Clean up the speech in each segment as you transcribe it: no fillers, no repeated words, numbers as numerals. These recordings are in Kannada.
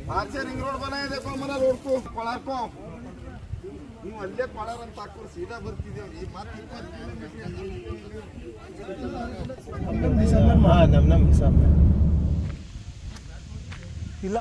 बाहर से रिंग रोड बनाए देखो हमारा रोड को कोलार को ನೀವು ಅಲ್ಲೇ ಕೊಳಾರ ಅಂತ ಹಾಕೋರು ಸೀದಾ ಬರ್ತಿದ್ದೇವೆ ನಮ್ಮ ಹಿಸಾಬ್ ಇಲ್ಲ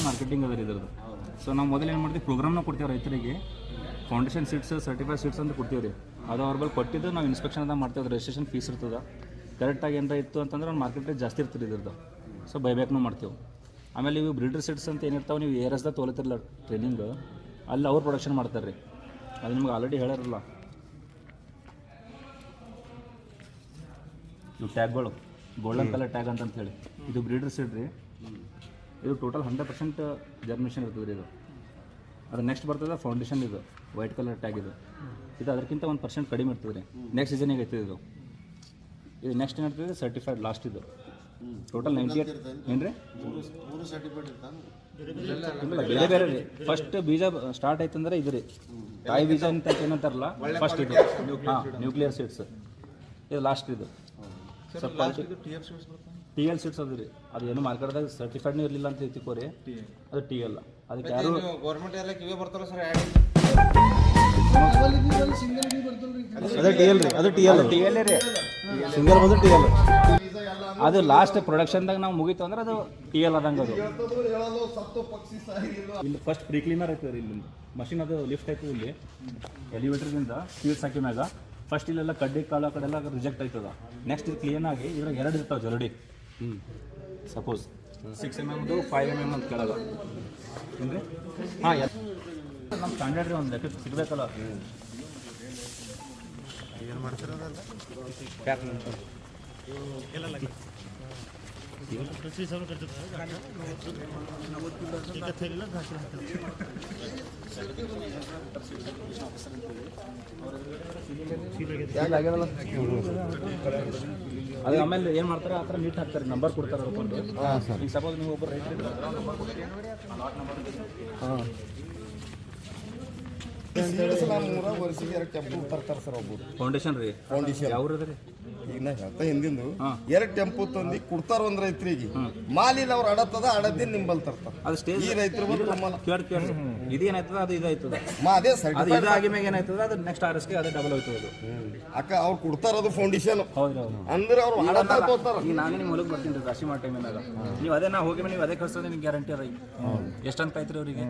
ಮಾರ್ಕೆಟಿಂಗ್ ಅದ ಇದ್ರದ್ದು. ಸೊ ನಾವು ಮೊದಲು ಏನು ಮಾಡ್ತೀವಿ, ಪ್ರೋಗ್ರಾಮ್ನ ಕೊಡ್ತೀವಿ ರೈತರಿಗೆ. ಫೌಂಡೇಶನ್ ಸೀಡ್ಸ್, ಸರ್ಟಿಫೈಡ್ ಸೀಡ್ಸ್ ಅಂತ ಕೊಡ್ತೀವಿ ರೀ. ಅದು ಅವ್ರ ಬಳಿ ಕೊಟ್ಟಿದ್ದು ನಾವು ಇನ್ಸ್ಪೆಕ್ಷನ್ ಅದ ಮಾಡ್ತೀವಿ. ಅದು ರಿಜಿಸ್ಟ್ರೇಷನ್ ಫೀಸ್ ಇರ್ತದೆ. ಕರೆಕ್ಟಾಗಿ ಏನಾರ ಇತ್ತು ಅಂತಂದ್ರೆ ಒಂದು ಮಾರ್ಕೆಟ್ ರೇಟ್ ಜಾಸ್ತಿ ಇರ್ತದೆ ಇದ್ರದ್ದು. ಸೊ ಬೈಬ್ಯಾಕ್ನೂ ಮಾಡ್ತೀವಿ. ಆಮೇಲೆ ಇವು ಬ್ರೀಡರ್ ಸೀಡ್ಸ್ ಅಂತ ಏನಿರ್ತಾವೆ, ನೀವು ARSದಾಗ ತೊಗೊಳತ್ತಿರಲ್ಲ ಟ್ರೈನಿಂಗ್, ಅಲ್ಲಿ ಅವ್ರು ಪ್ರೊಡಕ್ಷನ್ ಮಾಡ್ತಾರೆ ರೀ. ಅದು ನಿಮ್ಗೆ ಆಲ್ರೆಡಿ ಹೇಳಿರಲ್ಲ. ಇವು ಟ್ಯಾಗ್ಗಳು ಗೋಲ್ಡನ್ ಕಲರ್ ಟ್ಯಾಗ್ ಅಂತ ಹೇಳಿ, ಇದು ಬ್ರೀಡರ್ ಸೀಡ್ ರೀ. ಇದು ಟೋಟಲ್ 100% ಜರ್ಮಿನೇಷನ್ ಇರ್ತದೆ ರೀ. ಇದು ಅದು ನೆಕ್ಸ್ಟ್ ಬರ್ತದೆ ಫೌಂಡೇಶನ್. ಇದು ವೈಟ್ ಕಲರ್ ಟ್ಯಾಗ್. ಇದು ಅದಕ್ಕಿಂತ 1% ಕಡಿಮೆ ಇರ್ತದೆ ರೀ. ನೆಕ್ಸ್ಟ್ ಸೀಸನಿಗೆ ಐತೆ ಇದು. ನೆಕ್ಸ್ಟ್ ಏನಿರ್ತದೆ ಸರ್ಟಿಫೈಡ್ ಲಾಸ್ಟ್. ಇದು ಟೋಟಲ್ 98 ಏನು ರೀ? ಇಲ್ಲ, ಬೇರೆ ಬೇರೆ ರೀ. ಫಸ್ಟ್ ಬೀಜ ಸ್ಟಾರ್ಟ್ ಆಯ್ತಂದ್ರೆ ಇದು ರೀ, ತಾಯಿ ಬೀಜ ಅಂತ ಏನಂತಾರಲ್ಲ, ಫಸ್ಟ್ ಇದು. ಹಾಂ, ನ್ಯೂಕ್ಲಿಯರ್ ಸೀಡ್ಸ್. ಇದು ಲಾಸ್ಟ್. ಇದು ಸ್ವಲ್ಪ TL ಸೀಡ್ಸ್ ಅದು ರೀ. ಅದು ಏನು ಮಾರ್ಕೆಟ್ದಾಗ ಸರ್ಟಿಫೈಡ್ನೂ ಇರಲಿಲ್ಲ ಅಂತ ತಿಳ್ಕೋರಿ, ಅದು TL. ಅದಕ್ಕೆ ಯಾರು ಗೌರ್ಮೆಂಟ್ ಎಲ್ಲ ಕಿವಿ ಬರ್ತಾರ ಸರ್. ಅದೇ TL ರೀ, ಅದು TL ರೀ. ಸಿಂಗಲ್ ಬಂದು TL. ಅದು ಲಾಸ್ಟ್ ಪ್ರೊಡಕ್ಷನ್ದಾಗ ನಾವು ಮುಗೀತು ಅಂದ್ರೆ ಅದು TL ಆದಂಗೆ. ಅದು ಇಲ್ಲಿ ಫಸ್ಟ್ ಪ್ರೀ ಕ್ಲೀನರ್ ಐತದೆ ರೀ. ಇಲ್ಲಿ ಮಷಿನ್ ಅದು ಲಿಫ್ಟ್ ಆಯ್ತದೆ. ಇಲ್ಲಿ ಎಲಿವೇಟರ್ದಿಂದ ಸ್ಪೀಡ್ಸ್ ಹಾಕಿ ಮ್ಯಾಗ ಫಸ್ಟ್ ಇಲ್ಲೆಲ್ಲ ಕಡ್ಡಿ ಕಾಳು ಆ ಕಡೆ ಎಲ್ಲ ರಿಜೆಕ್ಟ್ ಆಯ್ತದ. ನೆಕ್ಸ್ಟ್ ಇದು ಕ್ಲೀನಾಗಿ ಇದ್ರಾಗ 2 ಇರ್ತಾವೆ ಜರಡಿ. ಸಪೋಸ್ 6 mm 5 mm ಅಂತ ಕೆಳಗೆ ಏನು ರೀ. ಹಾಂ, ನಮ್ಮ ಸ್ಟ್ಯಾಂಡರ್ಡ್ ರೀ. ಒಂದು ಲೆಕ್ಕಕ್ಕೆ ಸಿಗಬೇಕಲ್ಲ. ಏನು ಮಾಡ್ತಿರೋದಲ್ಲ ಅದು ಆಮೇಲೆ ಏನು ಮಾಡ್ತಾರೆ, ಆ ಥರ ನೀಟ್ ಹಾಕ್ತಾರೆ, ನಂಬರ್ ಕೊಡ್ತಾರೆ ಅವ್ಕೊಂಡು. ಈಗ ಸಪೋಸ್ ನೀವು ಒಬ್ಬರು ರೈತರು ವರ್ಷಿಗೆ 2 ಟೆಂಪು ತರ್ತಾರೆ ಸರ್. ಒಬ್ಬರು ಫೌಂಡೇಶನ್ ರೀ. ಫೌಂಡೇಶನ್ ಯಾವ ರೀ? ಈಗ ಇನ್ನ ಹೇಳ್ತಾ ಹಿಂದಿಂದು 2 ಟೆಂಪೋ ತಂದು ಕೊಡ್ತಾರ ಒಂದ್ ರೈತರಿಗೆ ಮಾಲಿಲ್ಲ ಅವ್ರು ಅಡತದ ಅಡದಿ ನಿಂಬಲ್ ತರ್ತಾರ ಅದು ಸ್ಟೇಜ್ ಈ ರೈತರು ಬಂದು ನಮ್ಮಲ್ಲ ಕೇಳಿ ಇದೇನಾಯ್ತದ ಅದು ಇದಾಯ್ತದ ಅದೇ ಅದು ಇದಾಗಿ ಮ್ಯಾಗ ಏನಾಯ್ತದ ಅದು ನೆಕ್ಸ್ಟ್ RSK ಅದೇ ಡಬಲ್ ಹೋಯ್ತದ ಅದು ಅಕ್ಕ ಅವ್ರು ಕೊಡ್ತಾರ ಅದು ಫೌಂಡೇಶನ್ ಹೌದ್ರಿ ಅಂದ್ರೆ ಅವ್ರು ಅಡತ ತೋತಾರ ಈಗ ನಾನೇ ನಿಮ್ಮ ಹೊಲಕ್ಕೆ ಬರ್ತೀನಿ ರೀ ರಾಶಿ ಮಾಡೋ ಟೈಮಿನಾಗ ನೀವು ಅದೇ ನಾ ಹೋಗಿ ನೀವು ಅದೇ ಕಳ್ಸೋದು ನಿಮ್ಗೆ ಗ್ಯಾರಂಟಿ ಅದ ಎಷ್ಟಂತ ಕಾಯ್ತ್ರಿ ಅವರಿಗೆ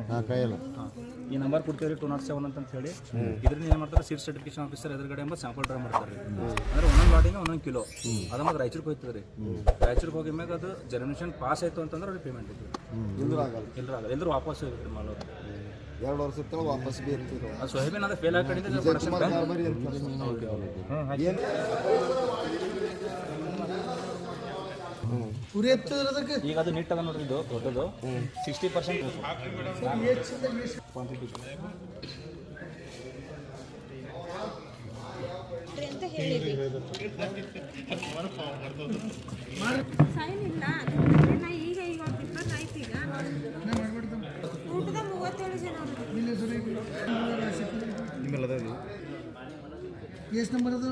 ಈ ನಂಬರ್ ಕೊಡ್ತೀವಿ 207 ಅಂತ ಹೇಳಿ ಇದ್ರಿಂದ ಏನು ಮಾಡ್ತಾರೆ ಸೀಡ್ ಸರ್ಟಿಫಿಕೇಶನ್ ಆಫೀಸರ್ ಎದುರುಗಡೆ ಎಂಬ ಸ್ಯಾಂಪಲ್ ಡ್ರಾ ಮಾಡ್ತಾರೆ ಅಂದ್ರೆ ಒಂದೊಂದು ಲಾಟಿಗೆ 1 ಕಿಲೋ ಅದು ಮತ್ತೆ ರಾಯಚೂರಿಗೆ ಹೋಗ್ತದೆ ರೀ ರಾಯಚೂರಿಗೆ ಹೋಗಿ ಮ್ಯಾಗ ಅದು ಜರ್ಮಿನೇಷನ್ ಪಾಸ್ ಆಯ್ತು ಅಂತಂದ್ರೆ ಅವ್ರಿಗೆ ಪೇಮೆಂಟ್ ಇತ್ತು ಎಲ್ಲರೂ ವಾಪಸ್ ಹೋಗ್ಬಿಟ್ರಿ ಮಾಲೋ 2 ವರ್ಷದ ವಾಪಸ್ ಬೇರ್ತೀವಿ ಅದು ಸೋಯಾಬೀನ್ ಅದು ಫೇಲ್ ಆಗಿದ್ದು ಪ್ರೊಡಕ್ಷನ್ ಈಗ ಅದು ನೀಟ್ ಅದ ನೋಡ್ರಿ ಇದು ದೊಡ್ಡದು 60% ಅಂತ ಹೇಳಿದ್ವಿ ಸೈನ್ ಇಲ್ಲ ನಾ ಈಗ 25 ಈಗ ಊಟದ 37 ಜನ ಎಷ್ಟು ನಂಬರ್ ಅದು